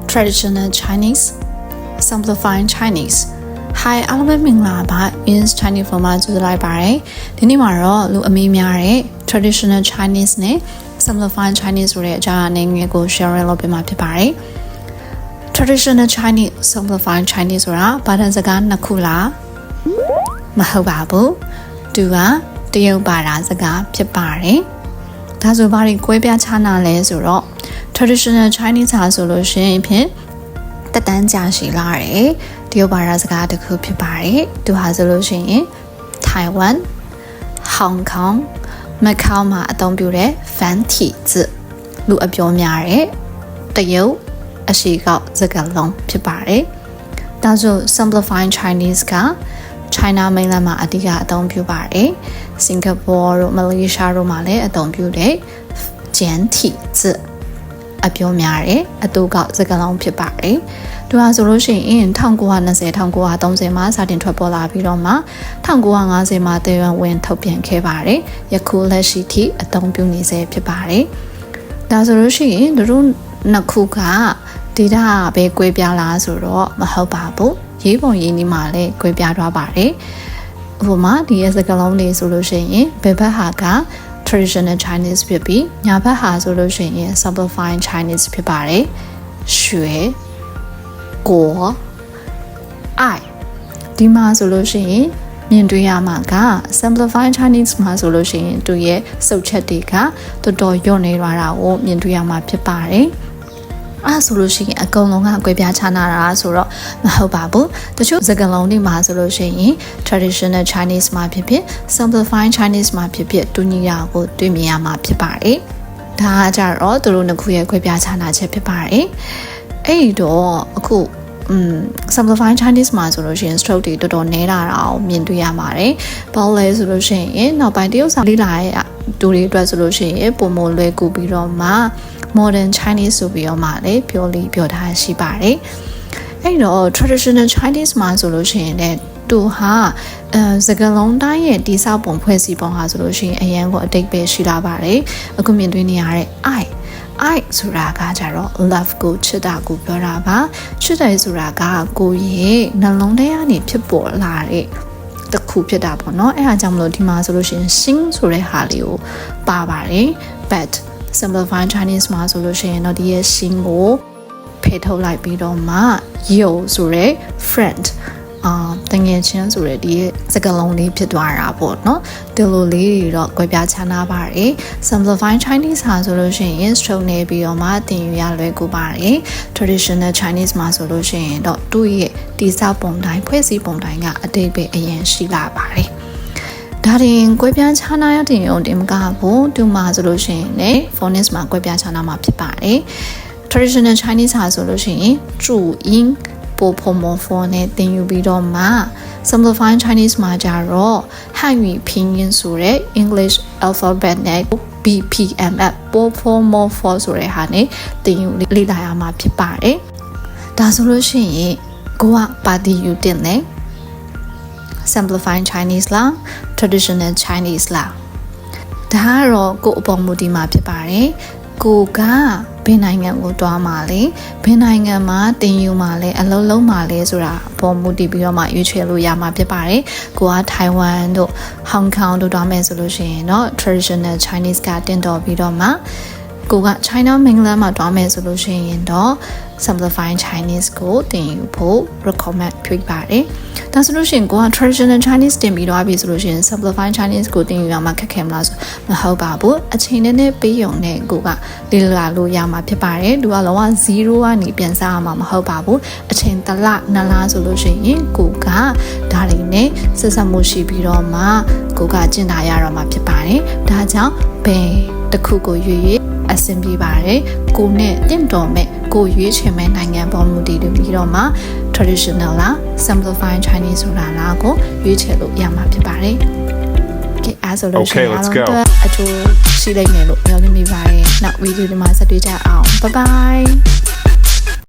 traditional Chinese simplifying Chinese Hi အားလုံးပဲမင်္ဂလာပါ Ins Chinese format ကြိုဆိုလိုက်ပါတယ်ဒီနေ့မှာတော့လူအမေးများတဲ့ traditional Chinese နဲ့ simplifying Chinese ဆိုတဲ့အကြောင်းအရာငယ်ကို share လုပ်ပေးမှာဖြစ်ပါတယ် traditional Chinese simplifying Chinese ဆိုတာဘာသာစကားနှစ်ခုလားမဟုတ်ပါဘူးသူကတရုတ်ဘာသာစကားဖြစ်ပါတယ်ဒါဆိုဘာတွေကွဲပြားခြားနာလဲဆိုတော့ traditional Chinese ဟာဆိုလို့ရှိရင်ဖြင့်တက်တန်းကြာရှည်လာတယ်တရုတ်ဘာသာစကားတစ်ခုဖြစ်ပါတယ်သူဟာဆိုလို့ရှိရင် Taiwan Hong Kong မကောင်းမှာအသုံးပြုတဲ့繁体字လူအပြောများတဲ့တရုတ်အရှိကောက်စကားလုံးဖြစ်ပါတယ်ဒါဆို simplifying Chinese က China mainland မှာအဓိကအသုံးပြုပါတယ်စင်ကာပူတို့မလေးရှားတို့မှာလည်းအသုံးပြုတဲ့简体字အပြောများတဲ့အတူကောက်စကားလုံးဖြစ်ပါတယ်သူဟာဆိုလို့ရှိရင်1920 1930မှာစတင်ထွက်ပေါ်လာပြီးတော့မှ1950မှာတည်ဝင်ထုတ်ပြန်ခဲ့ပါတယ်ယခုလက်ရှိထိအသုံးပြုနေဆဲဖြစ်ပါတယ်ဒါဆိုလို့ရှိရင်တို့နှစ်ခုကဒေတာပဲကွဲပြားလားဆိုတော့မဟုတ်ပါဘူးရေးပုံရေးနည်းမှာလည်းကွဲပြားသွားပါတယ်ဥပမာဒီရဲ့စကားလုံးလေးဆိုလို့ရှိရင်ဘယ်ဘက်ဟာကtraditional Chinese ဖြစ်ပြီးညာဘက်ဟာဆိုလို့ရှိရင် simplifying Chinese ဖြစ်ပါတယ်ရွှေကိုအိုင်ဒီမှာဆိုလို့ရှိရင်မြင်တွေ့ရမှာက simplifying Chinese မှာဆိုလို့ရှိရင်သူရဲ့စုပ်ချက်တွေကတော်တော်ညွန့်နေသွားတာကိုမြင်တွေ့ရမှာဖြစ်ပါတယ်အဲ့ဆိုလို့ရှိရင်အကုန်လုံးကကွဲပြားခြားနာတာဆိုတော့မဟုတ်ပါဘူးတချို့စကားလုံးတွေမှာဆိုလို့ရှိရင် traditional Chinese မှာဖြစ်ဖြစ် simplifying Chinese မှာဖြစ်ဖြစ်တူညီတာကိုတွေ့မြင်ရမှာဖြစ်ပါတယ်ဒါကကြတော့သူတို့နှစ်ခုရဲ့ကွဲပြားခြားနာချက်ဖြစ်ပါတယ်အဲ့တော့အခုsimplifying Chinese မှာဆိုလို့ရှိရင် stroke တွေတော်တော်နည်းလာတာကိုမြင်တွေ့ရပါတယ်ဘာလဲဆိုလို့ရှိရင်နောက်ပိုင်းတရုတ်စာလေးလာရဲ့တူတွေအတွက်ဆိုလို့ရှိရင်ပုံမလွယ်ကူပြီးတော့မှmodern Chinese ဆိုပြီးတော့မှလည်းပြောထားရှိပါတယ်အဲ့တော့ traditional Chinese မှာဆိုလို့ရှိရင်လည်းသူဟာစကားလုံးတိုင်းရဲ့တိဆောက်ပုံဖွဲ့စည်းပုံဟာဆိုလို့ရှိရင်အရန်ကိုအတိတ်ပဲရှိလာပါတယ်အခုမြင်တွေ့နေရတဲ့ I ဆိုတာကကြတော့ love ကိုချစ်တာကိုပြောတာပါချစ်တယ်ဆိုတာကကိုရဲ့နှလုံးထဲကနေဖြစ်ပေါ်လာတဲ့တခုဖြစ်တာပေါ့နော်အဲ့ဒါကြောင့်မလို့ဒီမှာဆိုလို့ရှိရင် sing ဆိုတဲ့ဟာလေးကိုပါပါတယ် but simplifying Chinese မှာဆိုလို့ရှိရင်တော့ဒီရဲ့ sing ကိုဖယ်ထုတ်လိုက်ပြီးတော့မှ yo ဆိုတဲ့ friend တငယ်ချင်းဆိုတဲ့ဒီစကားလုံးလေးဖြစ်သွားတာပေါ့နော်ဒီလိုလေးတွေတော့ကြွယ်ပြခြားနာပါတယ် simplifying Chinese ဟာဆိုလို့ရှိရင် stroke နေပြီးတော့မှသင်ယူရလွယ်ကူပါတယ် traditional Chinese မှာဆိုလို့ရှိရင်တော့သူ့ရဲ့တိဆောက်ပုံတိုင်းဖွဲ့စည်းပုံတိုင်းကအတိတ်ပဲအရင်ရှိလာပါတယ်ဒါရင်ကွဲပြားခြားနာရတဲ့ုံတင်မကဘူးသူမှာဆိုလို့ရှိရင်လည်း phonics မှာကွဲပြားခြားနာမှာဖြစ်ပါတယ် traditional Chinese ဟာဆိုလို့ရှိရင်注音ပို့ဖို့မဖို့နဲ့သင်ယူပြီးတော့မှ simplifying Chinese မှာကြတော့汉语拼音ဆိုတဲ့ English alphabet နဲ့ BPMF ပို့ဖို့မဖို့ဆိုတဲ့ဟာနဲ့သင်ယူလေ့လာရမှာဖြစ်ပါတယ်ဒါဆိုလို့ရှိရင်ကိုကပါတီယူတင်တယ် simplifying Chinese လား traditional Chinese လားဒါကတော့ကိုအပေါ်မူတည်မှာဖြစ်ပါတယ်ကိုကဘယ်နိုင်ငံကိုတွားမှာလဲဘယ်နိုင်ငံမှာတင်ယူမှာလဲအလုံးလုံးမှာလဲဆိုတာပေါ်မူတည်ပြီးတော့မှရွေးချယ်လို့ရမှာဖြစ်ပါတယ်ကိုက Taiwan တို့ Hong Kong တို့တွားမယ်ဆိုလို့ရှိရင်တော့ traditional Chinese ကတင်တော်ပြီးတော့မှကိုက China mainland မှာတွားမယ်ဆိုလို့ရှိရင်တော့ simplifying Chinese ကိုတင်ယူဖို့ recommend ပြုပါတယ်ဒါဆိုလို့ရှိရင်ကိုက traditional Chinese တင်ပြီးတော့ပြီဆိုလို့ရှိရင် simplifying Chinese ကိုတင်ယူရမှာခက်ခဲမလားဆိုမဟုတ်ပါဘူးအချိန်နဲ့ပေးရုံနဲ့ကိုကလေ့လာလို့ရမှာဖြစ်ပါတယ်သူကလောက0ကနေပြန်စားရမှာမဟုတ်ပါဘူးအချိန်တစ်လနှစ်လဆိုလို့ရှိရင်ကိုကဒါတွေနဲ့ဆက်ဆက်မှုရှိပြီးတော့မှကိုကကျင့်တာရတော့မှာဖြစ်ပါတယ်ဒါကြောင့်ဘယ်တစ်ခုကိုရွေးအဆင်ပြေပါတယ်ကိုနဲ့တင့်တော်မဲ့ကိုရွေးချယ်မဲ့နိုင်ငံပေါ်မူတည်ပြီးတော့မှ traditional လား simplifying Chinese ဆိုတာလားကိုရွေးချယ်လို့ရမှာဖြစ်ပါတယ် Okay အဲ့ဆိုလို့ရှိရင်အားလုံးအတွက်အကျိုးရှိလိမ့်မယ်လို့ပြောနေမိပါတယ်နောက်ဗီဒီယိုဒီမှာဆက်တွေ့ကြအောင် bye bye